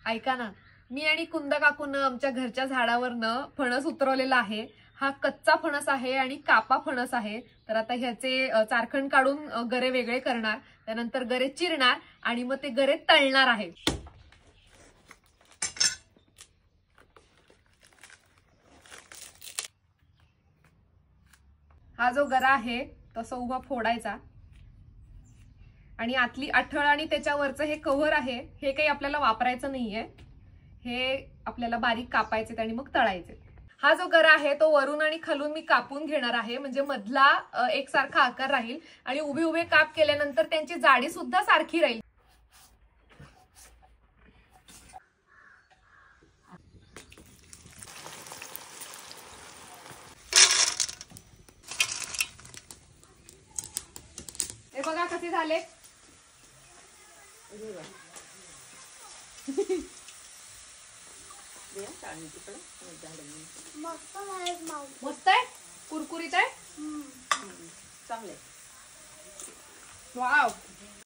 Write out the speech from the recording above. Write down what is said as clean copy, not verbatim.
ऐका ना, मी आणि कुंद काकून आमच्या घरच्या झाडावरनं फणस उतरवलेला आहे. हा कच्चा फणस आहे आणि कापा फणस आहे. तर आता ह्याचे चारखंड काढून गरे वेगळे करणार, त्यानंतर गरे चिरणार आणि मग ते गरे तळणार आहे. हा जो गरा आहे तसा उभा फोडायचा आणि आतली अठळ आणि त्याच्यावरचं हे कव्हर आहे हे काही आपल्याला वापरायचं नाहीये. हे आपल्याला बारीक कापायचे आणि मग तळायचे. हा जो गरा आहे तो वरून आणि खालून मी कापून घेणार आहे, म्हणजे मधला एकसारखा आकार राहील आणि उभे उभे काप केल्यानंतर त्यांची जाडी सुद्धा सारखी राहील. हे बघा कसे झाले. मस्त आहे, कुरकुरीत आहे, चांगले. वाव.